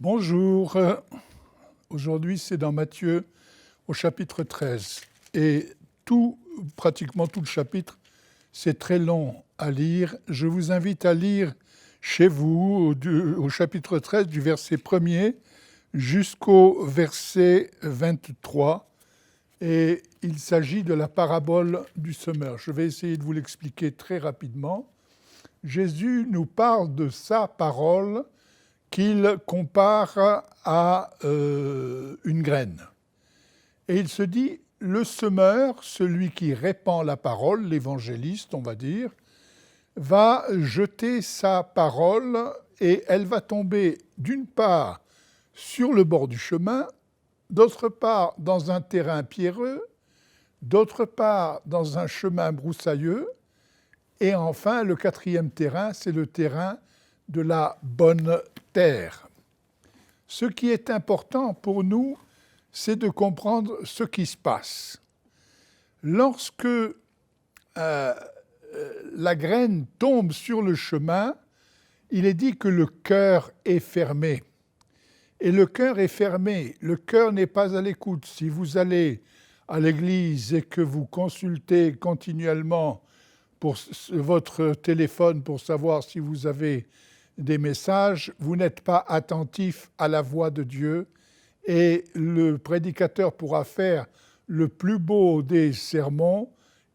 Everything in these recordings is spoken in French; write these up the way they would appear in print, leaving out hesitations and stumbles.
Bonjour, aujourd'hui c'est dans Matthieu au chapitre 13 et pratiquement tout le chapitre, c'est très long à lire. Je vous invite à lire chez vous au chapitre 13 du verset 1er jusqu'au verset 23 et il s'agit de la parabole du semeur. Je vais essayer de vous l'expliquer très rapidement. Jésus nous parle de sa parole qu'il compare à une graine. Et il se dit, le semeur, celui qui répand la parole, l'évangéliste, on va dire, va jeter sa parole et elle va tomber d'une part sur le bord du chemin, d'autre part dans un terrain pierreux, d'autre part dans un chemin broussailleux, et enfin le quatrième terrain, c'est le terrain de la bonne terre. Ce qui est important pour nous, c'est de comprendre ce qui se passe. Lorsque la graine tombe sur le chemin, il est dit que le cœur est fermé. Et le cœur est fermé, le cœur n'est pas à l'écoute. Si vous allez à l'église et que vous consultez continuellement pour votre téléphone pour savoir si vous avez des messages, vous n'êtes pas attentif à la voix de Dieu et le prédicateur pourra faire le plus beau des sermons,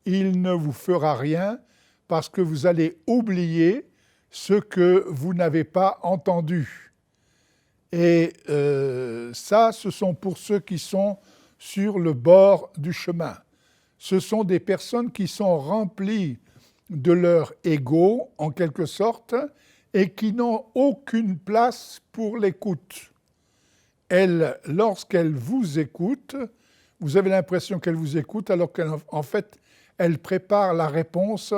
il ne vous fera rien parce que vous allez oublier ce que vous n'avez pas entendu. Et ça, ce sont pour ceux qui sont sur le bord du chemin. Ce sont des personnes qui sont remplies de leur ego, en quelque sorte, et qui n'ont aucune place pour l'écoute. Lorsqu'elles vous écoutent, vous avez l'impression qu'elles vous écoutent, alors qu'en fait, elles préparent la réponse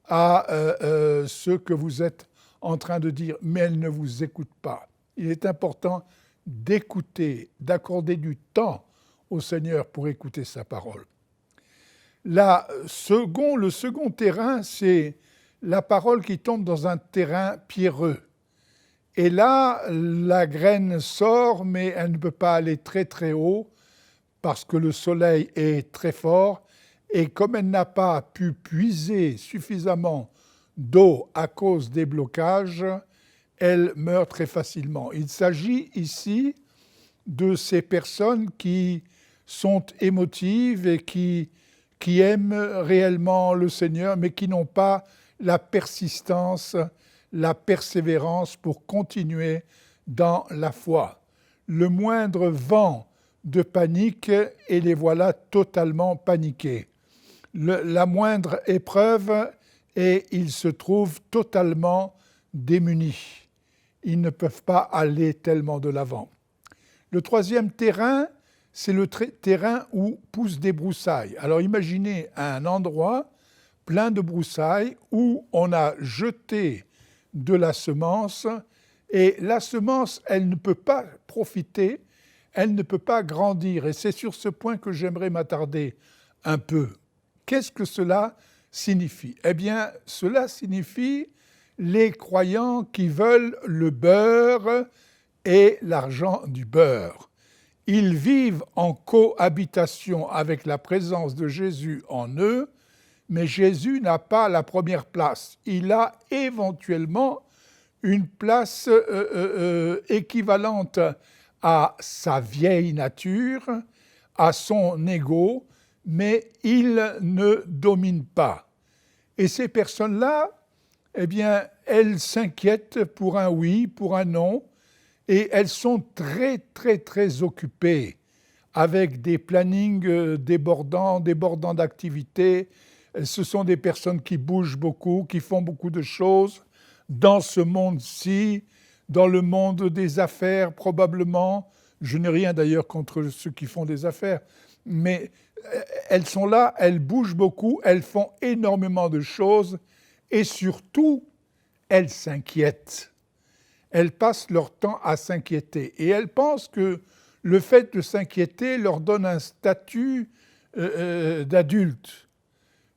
à ce que vous êtes en train de dire, mais elles ne vous écoutent pas. Il est important d'écouter, d'accorder du temps au Seigneur pour écouter sa parole. Le second terrain, c'est la parole qui tombe dans un terrain pierreux. Et là, la graine sort, mais elle ne peut pas aller très très haut parce que le soleil est très fort. Et comme elle n'a pas pu puiser suffisamment d'eau à cause des blocages, elle meurt très facilement. Il s'agit ici de ces personnes qui sont émotives et qui aiment réellement le Seigneur, mais qui n'ont pas la persistance, la persévérance pour continuer dans la foi. Le moindre vent de panique et les voilà totalement paniqués. La moindre épreuve et ils se trouvent totalement démunis. Ils ne peuvent pas aller tellement de l'avant. Le troisième terrain, c'est le terrain où poussent des broussailles. Alors imaginez un endroit plein de broussailles où on a jeté de la semence et la semence, elle ne peut pas profiter, elle ne peut pas grandir. Et c'est sur ce point que j'aimerais m'attarder un peu. Qu'est-ce que cela signifie ? Eh bien, cela signifie les croyants qui veulent le beurre et l'argent du beurre. Ils vivent en cohabitation avec la présence de Jésus en eux, mais Jésus n'a pas la première place. Il a éventuellement une place équivalente à sa vieille nature, à son ego, mais il ne domine pas. Et ces personnes-là, eh bien, elles s'inquiètent pour un oui, pour un non, et elles sont très, très, très occupées avec des plannings débordants d'activités. Ce sont des personnes qui bougent beaucoup, qui font beaucoup de choses dans ce monde-ci, dans le monde des affaires probablement. Je n'ai rien d'ailleurs contre ceux qui font des affaires, mais elles sont là, elles bougent beaucoup, elles font énormément de choses et surtout, elles s'inquiètent. Elles passent leur temps à s'inquiéter et elles pensent que le fait de s'inquiéter leur donne un statut d'adulte.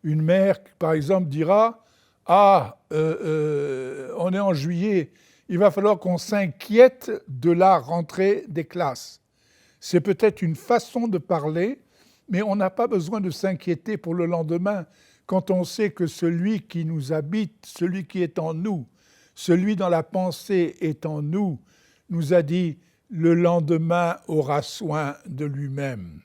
Une mère, par exemple, dira « Ah, on est en juillet, il va falloir qu'on s'inquiète de la rentrée des classes. C'est peut-être une façon de parler, mais on n'a pas besoin de s'inquiéter pour le lendemain quand on sait que celui qui nous habite, celui qui est en nous, celui dont la pensée est en nous, nous a dit « le lendemain aura soin de lui-même ».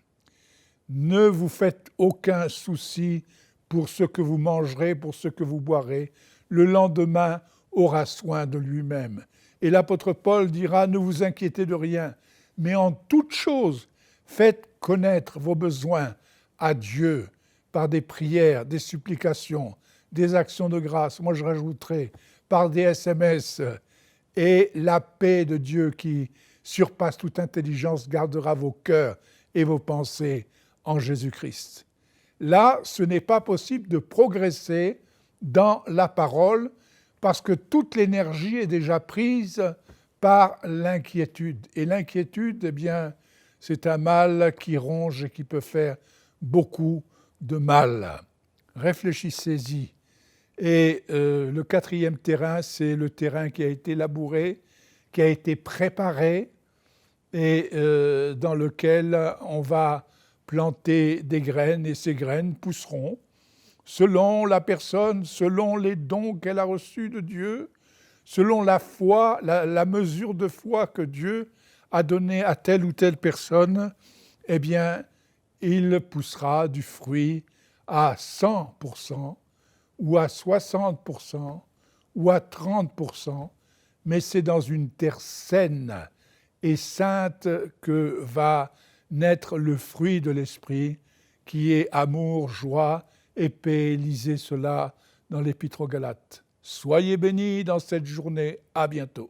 Ne vous faites aucun souci pour ce que vous mangerez, pour ce que vous boirez. Le lendemain aura soin de lui-même. Et l'apôtre Paul dira « ne vous inquiétez de rien, mais en toute chose, faites connaître vos besoins à Dieu par des prières, des supplications, des actions de grâce. » Moi, je rajouterai par des SMS. Et la paix de Dieu qui surpasse toute intelligence gardera vos cœurs et vos pensées en Jésus-Christ. Là, ce n'est pas possible de progresser dans la parole parce que toute l'énergie est déjà prise par l'inquiétude. Et l'inquiétude, eh bien, c'est un mal qui ronge et qui peut faire beaucoup de mal. Réfléchissez-y. Et le quatrième terrain, c'est le terrain qui a été labouré, qui a été préparé et dans lequel on va planter des graines et ces graines pousseront selon la personne, selon les dons qu'elle a reçus de Dieu, selon la foi, la mesure de foi que Dieu a donnée à telle ou telle personne, eh bien, il poussera du fruit à 100%, ou à 60%, ou à 30%, mais c'est dans une terre saine et sainte que va naître le fruit de l'Esprit, qui est amour, joie et paix. Lisez cela dans l'Épître aux Galates. Soyez bénis dans cette journée. À bientôt.